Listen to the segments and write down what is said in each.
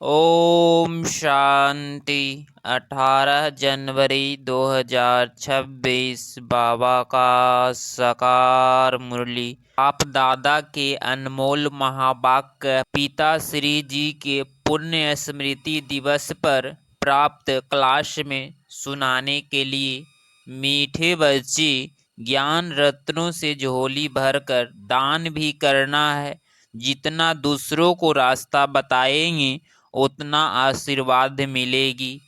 ओम शांति। 18 जनवरी 2026 बाबा का साकार मुरली। आप दादा के अनमोल महावाक्य पिता श्री जी के पुण्य स्मृति दिवस पर प्राप्त क्लास में सुनाने के लिए मीठे बच्चे ज्ञान रत्नों से झोली भरकर दान भी करना है। जितना दूसरों को रास्ता बताएंगे उतना आशीर्वाद मिलेगी।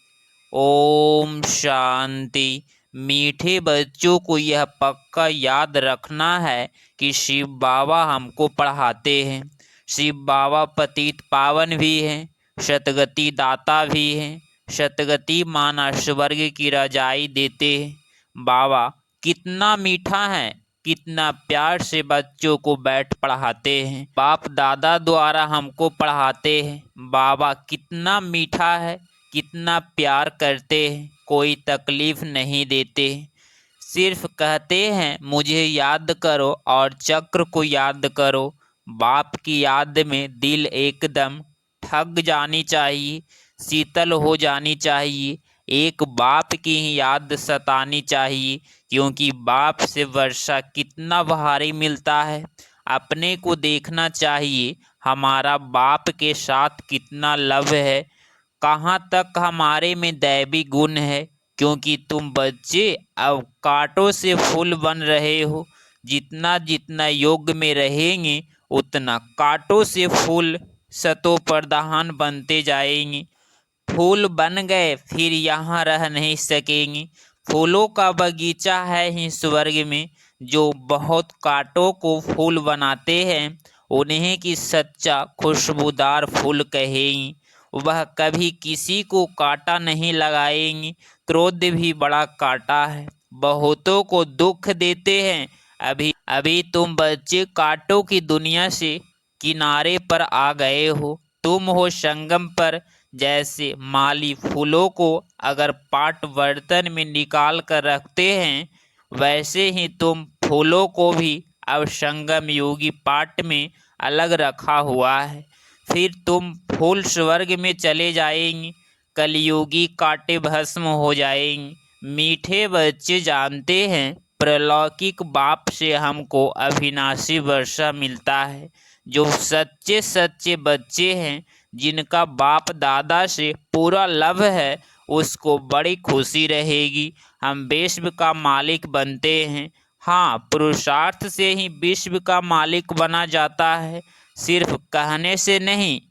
ओम शांति। मीठे बच्चों को यह पक्का याद रखना है कि शिव बाबा हमको पढ़ाते हैं। शिव बाबा पतित पावन भी हैं, शतगति दाता भी हैं। शतगति माना स्वर्ग की रजाई देते हैं। बाबा कितना मीठा है, कितना प्यार से बच्चों को बैठ पढ़ाते हैं। बाप दादा द्वारा हमको पढ़ाते हैं। बाबा कितना मीठा है, कितना प्यार करते हैं, कोई तकलीफ नहीं देते। सिर्फ कहते हैं मुझे याद करो और चक्र को याद करो। बाप की याद में दिल एकदम ठग जानी चाहिए, शीतल हो जानी चाहिए। एक बाप की ही याद सतानी चाहिए, क्योंकि बाप से वर्षा कितना भारी मिलता है। अपने को देखना चाहिए, हमारा बाप के साथ कितना लव है, कहाँ तक हमारे में दैवी गुण है। क्योंकि तुम बच्चे अब कांटों से फूल बन रहे हो। जितना जितना योग में रहेंगे उतना कांटों से फूल सतो प्रधान बनते जाएंगे। फूल बन गए फिर यहाँ रह नहीं सकेंगे। फूलों का बगीचा है ही स्वर्ग में। जो बहुत कांटों को फूल बनाते हैं उन्हें की सच्चा खुशबूदार फूल कहेंगे। वह कभी किसी को कांटा नहीं लगाएंगे। क्रोध भी बड़ा कांटा है, बहुतों को दुख देते हैं। अभी अभी तुम बच्चे कांटों की दुनिया से किनारे पर आ गए हो। तुम हो संगम पर। जैसे माली फूलों को अगर पाट बर्तन में निकाल कर रखते हैं, वैसे ही तुम फूलों को भी अब संगम योगी पाट में अलग रखा हुआ है। फिर तुम फूल स्वर्ग में चले जाएंगे, कलयुगी कांटे भस्म हो जाएंगे। मीठे बच्चे जानते हैं प्रलौकिक बाप से हमको अविनाशी वर्षा मिलता है। जो सच्चे सच्चे बच्चे हैं, जिनका बाप दादा से पूरा लव है, उसको बड़ी खुशी रहेगी। हम विश्व का मालिक बनते हैं। हाँ, पुरुषार्थ से ही विश्व का मालिक बना जाता है, सिर्फ कहने से नहीं।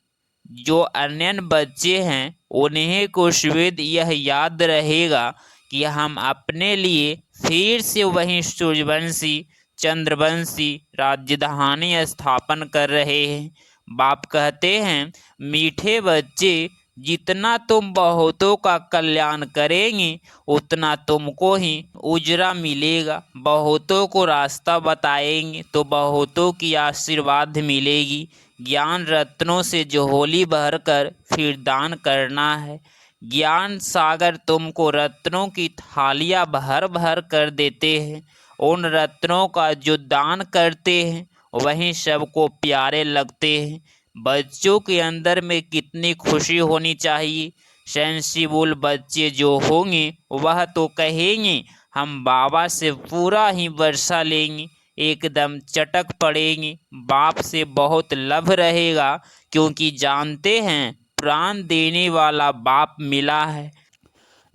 जो अन्य बच्चे हैं उन्हें को श्वेत यह याद रहेगा कि हम अपने लिए फिर से वही सूर्यवंशी चंद्रवंशी राजधानी स्थापन कर रहे हैं। बाप कहते हैं मीठे बच्चे, जितना तुम बहुतों का कल्याण करेंगे उतना तुमको ही उजरा मिलेगा। बहुतों को रास्ता बताएंगे तो बहुतों की आशीर्वाद मिलेगी। ज्ञान रत्नों से झोली भरकर फिर दान करना है। ज्ञान सागर तुमको रत्नों की थालियां भर भर कर देते हैं। उन रत्नों का जो दान करते हैं वही सबको प्यारे लगते हैं। बच्चों के अंदर में कितनी खुशी होनी चाहिए। सेंसिबल बच्चे जो होंगे वह तो कहेंगे हम बाबा से पूरा ही वर्षा लेंगे, एकदम चटक पड़ेंगे। बाप से बहुत लव रहेगा, क्योंकि जानते हैं प्राण देने वाला बाप मिला है।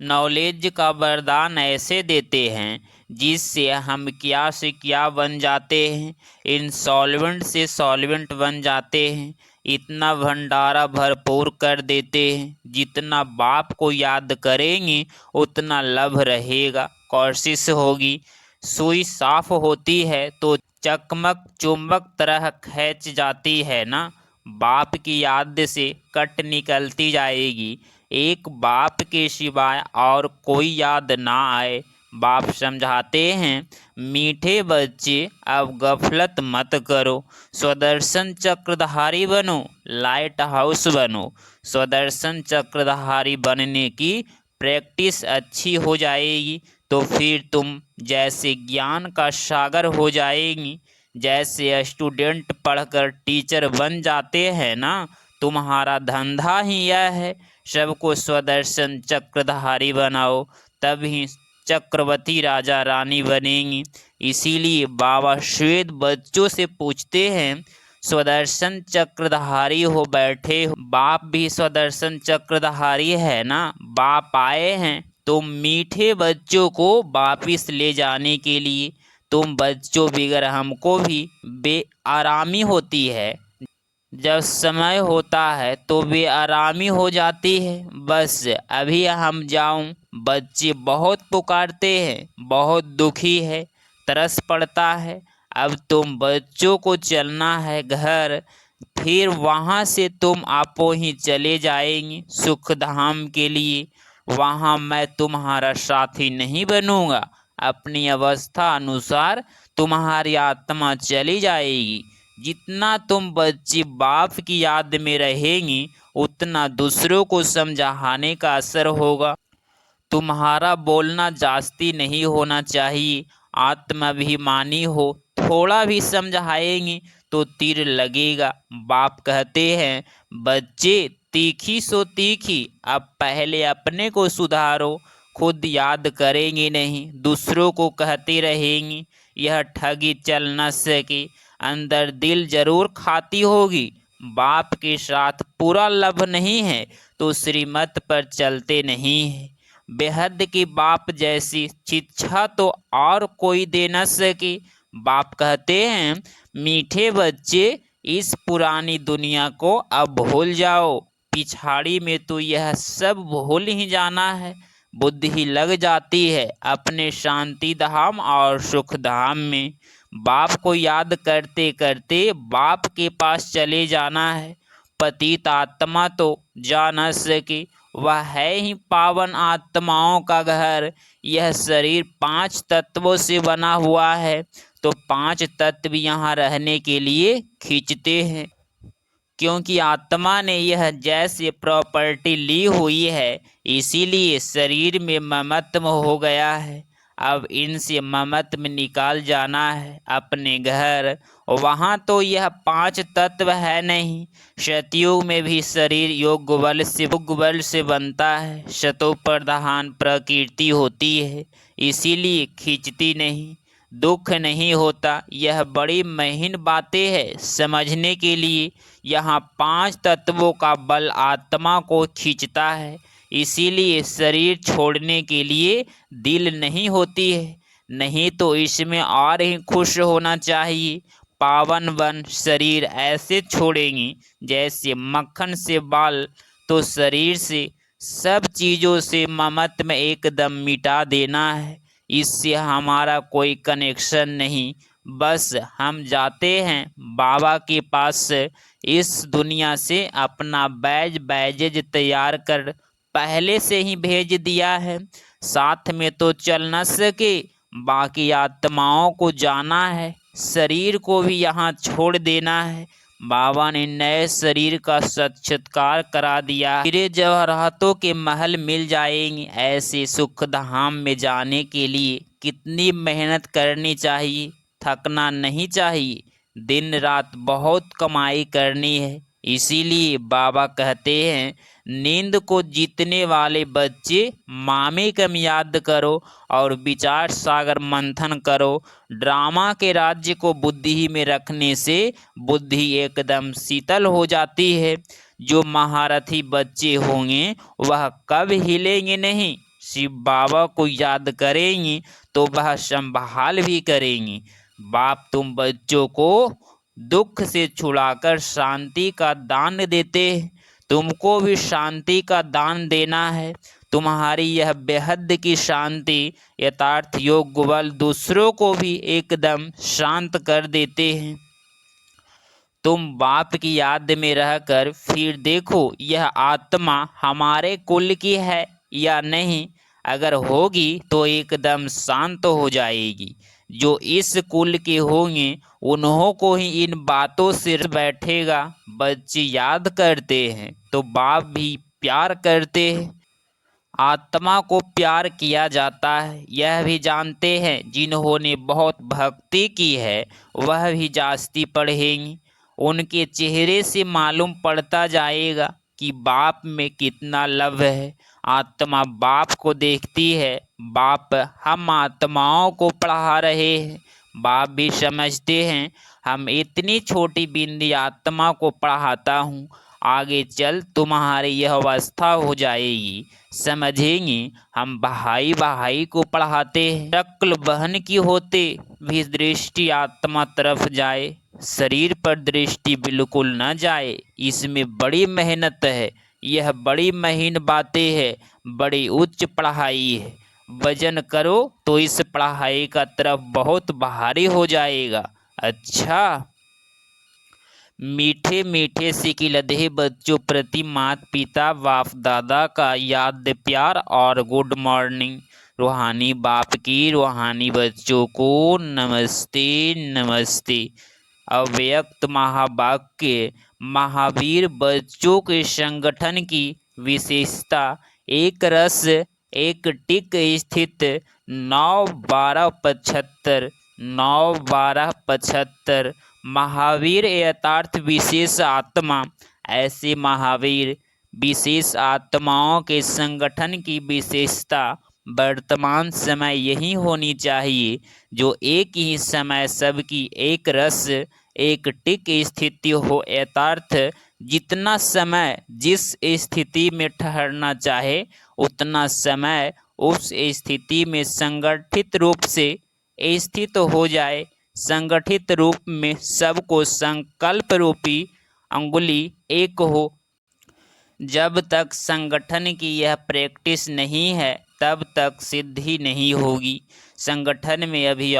नॉलेज का वरदान ऐसे देते हैं जिससे हम क्या से क्या बन जाते हैं, इंसॉल्वेंट से सॉल्वेंट बन जाते हैं। इतना भंडारा भरपूर कर देते हैं। जितना बाप को याद करेंगे उतना लभ रहेगा, कोशिश होगी। सुई साफ होती है तो चकमक चुंबक तरह खींच जाती है ना। बाप की याद से कट निकलती जाएगी। एक बाप के सिवाय और कोई याद ना आए। बाप समझाते हैं मीठे बच्चे अब गफलत मत करो, स्वदर्शन चक्रधारी बनो, लाइट हाउस बनो। स्वदर्शन चक्रधारी बनने की प्रैक्टिस अच्छी हो जाएगी तो फिर तुम जैसे ज्ञान का सागर हो जाएगी। जैसे स्टूडेंट पढ़कर टीचर बन जाते हैं ना, तो तुम्हारा धंधा ही यह है, सबको स्वदर्शन चक्रधारी बनाओ, तभी चक्रवर्ती राजा रानी बनेंगी। इसीलिए बाबा श्वेत बच्चों से पूछते हैं, स्वदर्शन चक्रधारी हो बैठे हो, बाप भी स्वदर्शन चक्रधारी है ना। बाप आए हैं तो मीठे बच्चों को वापिस ले जाने के लिए। तुम बच्चों बिगर हमको भी बेआरामी होती है, जब समय होता है तो बेआरामी हो जाती है। बस अभी हम जाऊं, बच्चे बहुत पुकारते हैं, बहुत दुखी है, तरस पड़ता है। अब तुम बच्चों को चलना है घर, फिर वहाँ से तुम आपो ही चले जाएंगे सुखधाम के लिए। वहाँ मैं तुम्हारा साथी नहीं बनूंगा, अपनी अवस्था अनुसार तुम्हारी आत्मा चली जाएगी। जितना तुम बच्चे बाप की याद में रहेंगी, उतना दूसरों को समझाने का असर होगा। तुम्हारा बोलना जास्ती नहीं होना चाहिए, आत्माभिमानी हो, थोड़ा भी समझाएंगे तो तीर लगेगा। बाप कहते हैं, बच्चे तीखी सो तीखी, अब पहले अपने को सुधारो। खुद याद करेंगे नहीं, दूसरों को कहते रहेंगे, यह ठगी चल न सके, अंदर दिल जरूर खाती होगी। बाप के साथ पूरा लभ नहीं है तो श्रीमत पर चलते नहीं है। बेहद की बाप जैसी शिक्षा तो और कोई दे न सके। बाप कहते हैं, मीठे बच्चे इस पुरानी दुनिया को अब भूल जाओ, पिछाड़ी में तो यह सब भूल ही जाना है। बुद्धि लग जाती है अपने शांति धाम और सुख धाम में। बाप को याद करते करते बाप के पास चले जाना है। पतित आत्मा तो जा न सके, वह है ही पावन आत्माओं का घर। यह शरीर 5 तत्वों से बना हुआ है, तो 5 तत्व यहाँ रहने के लिए खींचते हैं, क्योंकि आत्मा ने यह जैसे प्रॉपर्टी ली हुई है, इसीलिए शरीर में ममत्व हो गया है। अब इनसे ममत्व निकाल जाना है अपने घर। वहाँ तो यह 5 तत्व है नहीं। सतयुग में भी शरीर योग बल से बनता है, शतो प्रधान प्रकृति होती है, इसीलिए खींचती नहीं, दुख नहीं होता। यह बड़ी महीन बातें हैं समझने के लिए। यहाँ 5 तत्वों का बल आत्मा को खींचता है, इसीलिए शरीर छोड़ने के लिए दिल नहीं होती है। नहीं तो इसमें और ही खुश होना चाहिए। पावन वन शरीर ऐसे छोड़ेंगी जैसे मक्खन से बाल, तो शरीर से सब चीज़ों से ममत्व में एकदम मिटा देना है। इससे हमारा कोई कनेक्शन नहीं। बस हम जाते हैं बाबा के पास, इस दुनिया से अपना बैजेज तैयार कर पहले से ही भेज दिया है। साथ में तो चल न सके, बाकी आत्माओं को जाना है, शरीर को भी यहाँ छोड़ देना है। बाबा ने नए शरीर का साक्षात्कार करा दिया। हीरे जवाहरातों के महल मिल जाएंगे। ऐसे सुख धाम में जाने के लिए कितनी मेहनत करनी चाहिए, थकना नहीं चाहिए। दिन रात बहुत कमाई करनी है। इसीलिए बाबा कहते हैं, नींद को जीतने वाले बच्चे मामे कम याद करो और विचार सागर मंथन करो। ड्रामा के राज्य को बुद्धि में रखने से बुद्धि एकदम शीतल हो जाती है। जो महारथी बच्चे होंगे वह कब हिलेंगे नहीं। शिव बाबा को याद करेंगे तो वह संभाल भी करेंगी। बाप तुम बच्चों को दुख से छुड़ाकर शांति का दान देते हैं, तुमको भी शांति का दान देना है। तुम्हारी यह बेहद की शांति यथार्थ योग बल दूसरों को भी एकदम शांत कर देते हैं। तुम बाप की याद में रहकर फिर देखो यह आत्मा हमारे कुल की है या नहीं। अगर होगी तो एकदम शांत हो जाएगी। जो इस कुल के होंगे उन्हों को ही इन बातों से बैठेगा। बच्चे याद करते हैं तो बाप भी प्यार करते हैं। आत्मा को प्यार किया जाता है, यह भी जानते हैं। जिन्होंने बहुत भक्ति की है वह भी जास्ती पढ़ेंगे। उनके चेहरे से मालूम पड़ता जाएगा कि बाप में कितना लव है। आत्मा बाप को देखती है। बाप हम आत्माओं को पढ़ा रहे हैं। बाप भी समझते हैं हम इतनी छोटी बिंदी आत्मा को पढ़ाता हूँ, आगे चल तुम्हारी यह अवस्था हो जाएगी, समझेंगे हम भाई भाई को पढ़ाते हैं। शक्ल बहन की होते भी दृष्टि आत्मा तरफ जाए, शरीर पर दृष्टि बिल्कुल न जाए। इसमें बड़ी मेहनत है। यह बड़ी महीन बातें है, बड़ी उच्च पढ़ाई है। वजन करो तो इस पढ़ाई का तरफ बहुत भारी हो जाएगा। अच्छा, मीठे मीठे सिकिलधे बच्चों प्रति माता पिता बाप दादा का याद प्यार और गुड मॉर्निंग। रूहानी बाप की रूहानी बच्चों को नमस्ते नमस्ते। अव्यक्त महावाक्य। महावीर बच्चों के संगठन की विशेषता एक रस एक टिक स्थित 9-12-75 9-12-75 महावीर यथार्थ विशेष आत्मा। ऐसे महावीर विशेष आत्माओं के संगठन की विशेषता वर्तमान समय यही होनी चाहिए, जो एक ही समय सबकी एक रस एक टिक स्थिति हो। यथार्थ जितना समय जिस स्थिति में ठहरना चाहे उतना समय उस स्थिति में संगठित रूप से स्थित हो जाए। संगठित रूप में सबको संकल्प रूपी अंगुली एक हो। जब तक संगठन की यह प्रैक्टिस नहीं है तब तक सिद्धि नहीं होगी। संगठन में अभी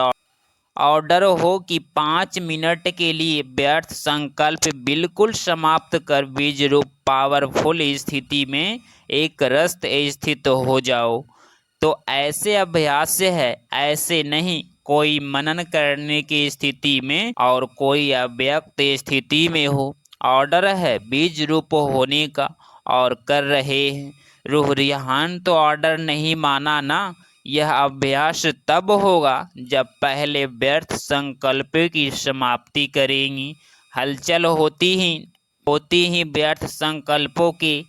ऑर्डर हो कि 5 मिनट के लिए व्यर्थ संकल्प बिल्कुल समाप्त कर बीज रूप पावरफुल स्थिति में एक रस्त स्थित हो जाओ, तो ऐसे अभ्यास है। ऐसे नहीं कोई मनन करने की स्थिति में और कोई अव्यक्त स्थिति में हो। ऑर्डर है बीज रूप होने का और कर रहे हैं। रूह रिहान तो ऑर्डर नहीं माना ना। यह अभ्यास तब होगा जब पहले व्यर्थ संकल्प की समाप्ति करेंगी। हलचल होती ही व्यर्थ संकल्पों के।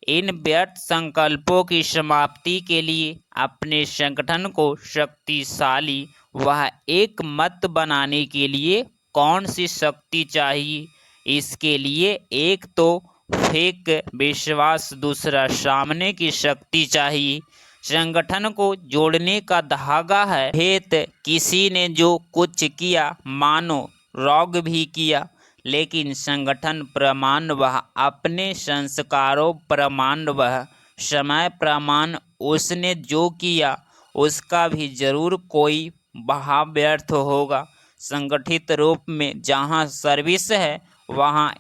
इन व्यर्थ संकल्पों की समाप्ति के लिए अपने संगठन को शक्तिशाली वह एक मत बनाने के लिए कौन सी शक्ति चाहिए? इसके लिए एक तो फेक विश्वास, दूसरा सामने की शक्ति चाहिए। संगठन को जोड़ने का धागा है हेत। किसी ने जो कुछ किया, मानो रॉग भी किया, लेकिन संगठन प्रमाण वह अपने संस्कारों प्रमाण वह समय प्रमाण उसने जो किया उसका भी जरूर कोई बहा व्यर्थ होगा। संगठित रूप में जहाँ सर्विस है वहाँ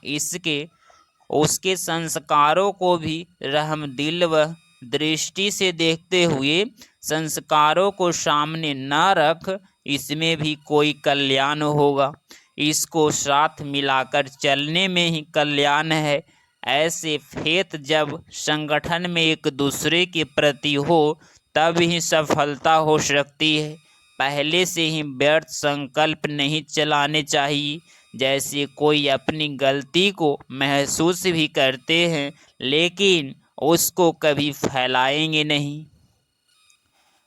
उसके संस्कारों को भी रहमदिल व दृष्टि से देखते हुए संस्कारों को सामने न रख, इसमें भी कोई कल्याण होगा। इसको साथ मिलाकर चलने में ही कल्याण है। ऐसे फेत जब संगठन में एक दूसरे के प्रति हो तब ही सफलता हो सकती है। पहले से ही व्यर्थ संकल्प नहीं चलाने चाहिए। जैसे कोई अपनी गलती को महसूस भी करते हैं लेकिन उसको कभी फैलाएंगे नहीं,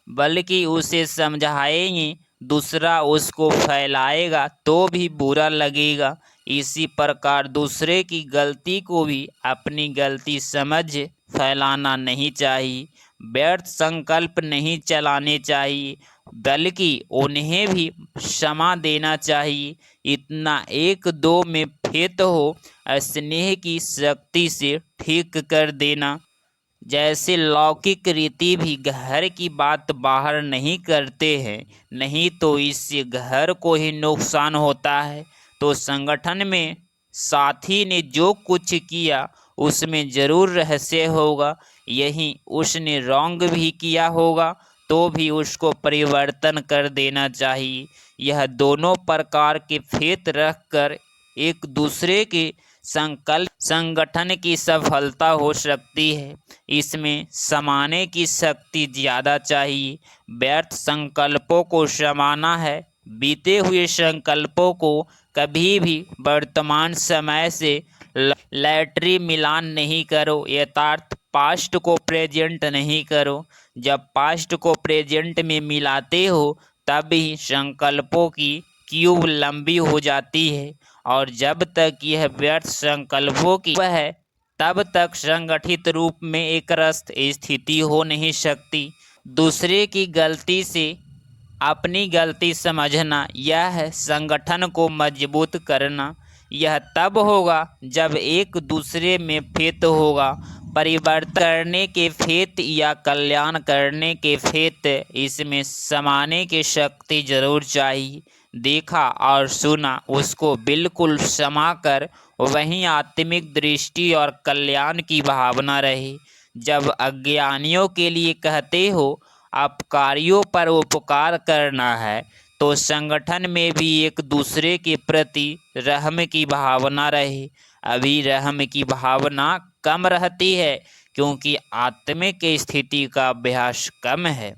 बल्कि उसे समझाएंगे। दूसरा उसको फैलाएगा तो भी बुरा लगेगा। इसी प्रकार दूसरे की गलती को भी अपनी गलती समझ फैलाना नहीं चाहिए। व्यर्थ संकल्प नहीं चलाने चाहिए, बल्कि उन्हें भी क्षमा देना चाहिए। इतना एक दो में फेत हो, स्नेह की शक्ति से ठीक कर देना। जैसे लौकिक रीति भी घर की बात बाहर नहीं करते हैं, नहीं तो इससे घर को ही नुकसान होता है। तो संगठन में साथी ने जो कुछ किया उसमें जरूर रहस्य होगा। यही उसने रॉन्ग भी किया होगा तो भी उसको परिवर्तन कर देना चाहिए। यह दोनों प्रकार के फेत रखकर एक दूसरे के संकल्प संगठन की सफलता हो सकती है। इसमें समाने की शक्ति ज़्यादा चाहिए। व्यर्थ संकल्पों को समाना है, बीते हुए संकल्पों को कभी भी वर्तमान समय से लैटरी मिलान नहीं करो, यथार्थ पास्ट को प्रेजेंट नहीं करो। जब पास्ट को प्रेजेंट में मिलाते हो तब ही संकल्पों की क्यूब लंबी हो जाती है, और जब तक यह व्यर्थ संकल्पों की है तब तक संगठित रूप में एक रस्त स्थिति हो नहीं सकती। दूसरे की गलती से अपनी गलती समझना, यह है संगठन को मजबूत करना। यह तब होगा जब एक दूसरे में फेत होगा, परिवर्तन करने के फेत या कल्याण करने के फेत, इसमें समाने की शक्ति जरूर चाहिए। देखा और सुना उसको बिल्कुल समा कर वहीं आत्मिक दृष्टि और कल्याण की भावना रहे। जब अज्ञानियों के लिए कहते हो अपकारियों पर उपकार करना है, तो संगठन में भी एक दूसरे के प्रति रहम की भावना रहे। अभी रहम की भावना कम रहती है क्योंकि आत्मिक स्थिति का अभ्यास कम है।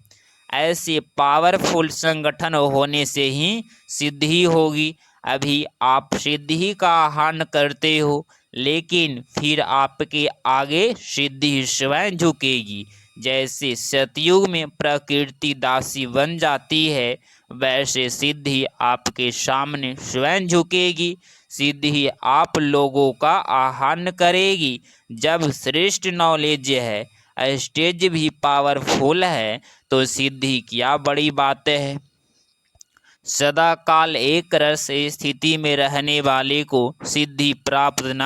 ऐसे पावरफुल संगठन होने से ही सिद्धि होगी। अभी आप सिद्धि का आह्वान करते हो, लेकिन फिर आपके आगे सिद्धि स्वयं झुकेगी। जैसे सतयुग में प्रकृति दासी बन जाती है, वैसे सिद्धि आपके सामने स्वयं झुकेगी। सिद्धि आप लोगों का आह्वान करेगी। जब श्रेष्ठ नॉलेज है, स्टेज भी पावरफुल है, तो सिद्धि क्या बड़ी बात है। सदा काल एक रस स्थिति में रहने वाले को सिद्धि प्राप्त न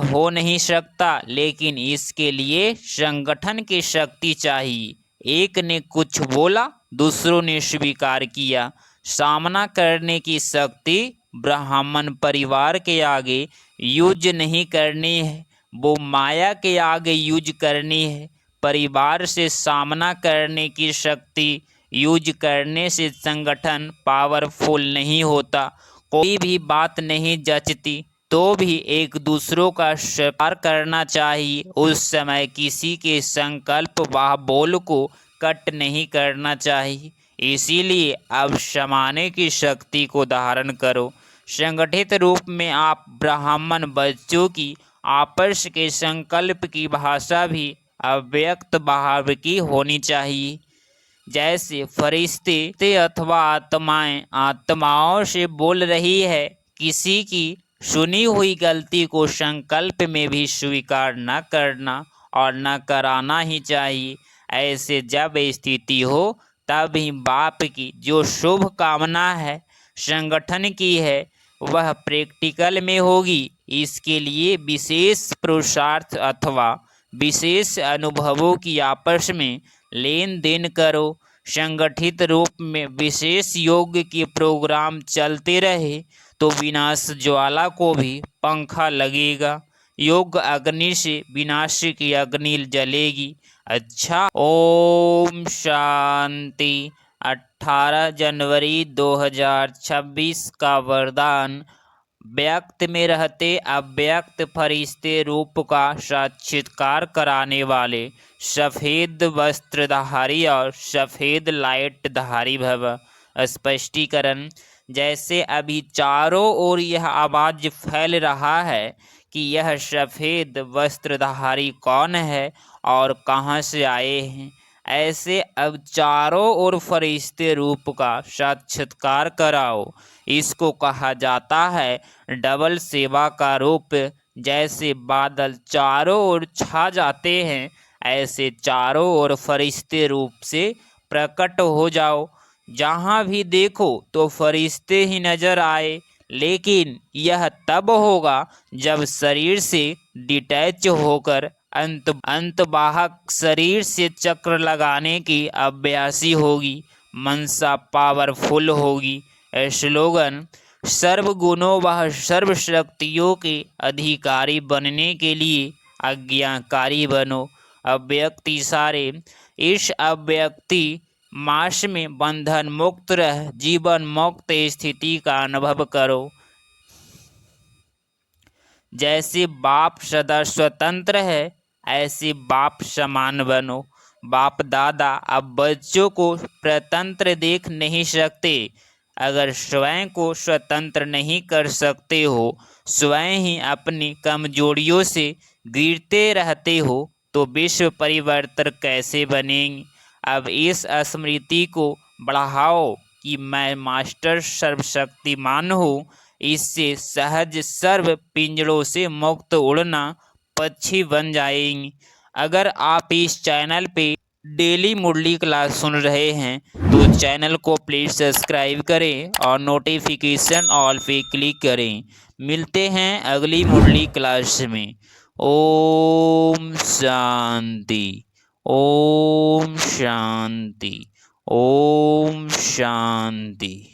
हो नहीं सकता, लेकिन इसके लिए संगठन की शक्ति चाहिए। एक ने कुछ बोला, दूसरों ने स्वीकार किया। सामना करने की शक्ति ब्राह्मण परिवार के आगे यूज नहीं करनी है, वो माया के आगे यूज करनी है। परिवार से सामना करने की शक्ति यूज करने से संगठन पावरफुल नहीं होता। कोई भी बात नहीं जचती तो भी एक दूसरों का स्वीकार करना चाहिए। उस समय किसी के संकल्प व बोल को कट नहीं करना चाहिए। इसीलिए अब समाने की शक्ति को धारण करो। संगठित रूप में आप ब्राह्मण बच्चों की आपस के संकल्प की भाषा भी अव्यक्त भाव की होनी चाहिए। जैसे फरिश्ते अथवा आत्माओं से बोल रही है, किसी की सुनी हुई गलती को संकल्प में भी स्वीकार न करना और न कराना ही चाहिए। ऐसे जब स्थिति हो तब ही बाप की जो शुभ कामना है संगठन की है वह प्रैक्टिकल में होगी। इसके लिए विशेष पुरुषार्थ अथवा विशेष अनुभवों की आपस में लेन देन करो। संगठित रूप में विशेष योग के प्रोग्राम चलते रहे तो विनाश ज्वाला को भी पंखा लगेगा। योग अग्नि से विनाश की अग्नि जलेगी। अच्छा, ओम शांति। 18 जनवरी 2026 का वरदान। व्यक्त में रहते अव्यक्त फरिश्ते रूप का साक्षात्कार कराने वाले सफ़ेद वस्त्रधारी और सफ़ेद लाइट धारी भव। स्पष्टीकरण। जैसे अभी चारों ओर यह आवाज़ फैल रहा है कि यह सफ़ेद वस्त्रधारी कौन है और कहाँ से आए हैं, ऐसे अब चारों ओर फरिश्ते रूप का साक्षात्कार कराओ। इसको कहा जाता है डबल सेवा का रूप। जैसे बादल चारों ओर छा जाते हैं, ऐसे चारों ओर फरिश्ते रूप से प्रकट हो जाओ। जहाँ भी देखो तो फरिश्ते ही नजर आए, लेकिन यह तब होगा जब शरीर से डिटैच होकर अंतवाहक शरीर से चक्र लगाने की अभ्यासी होगी। मनसा पावरफुल होगी। स्लोगन। सर्वगुणों व सर्व शक्तियों के अधिकारी बनने के लिए आज्ञाकारी बनो। अव्यक्ति सारे। इस अव्यक्ति मास में बंधन मुक्त रह जीवन मुक्त स्थिति का अनुभव करो। जैसे बाप सदा स्वतंत्र है, ऐसे बाप समान बनो। बाप दादा अब बच्चों को स्वतंत्र देख नहीं सकते, अगर स्वयं को स्वतंत्र नहीं कर सकते हो, स्वयं ही अपनी कमजोरियों से गिरते रहते हो, तो विश्व परिवर्तन कैसे बनेंगे। अब इस स्मृति को बढ़ाओ कि मैं मास्टर सर्वशक्तिमान हूँ। इससे सहज सर्व पिंजरों से मुक्त उड़ना पक्षी बन जाएंगे। अगर आप इस चैनल पे डेली मुरली क्लास सुन रहे हैं तो चैनल को प्लीज़ सब्सक्राइब करें और नोटिफिकेशन ऑल पे क्लिक करें। मिलते हैं अगली मुरली क्लास में। ओम शांति। ओम शांति। ओम शांति।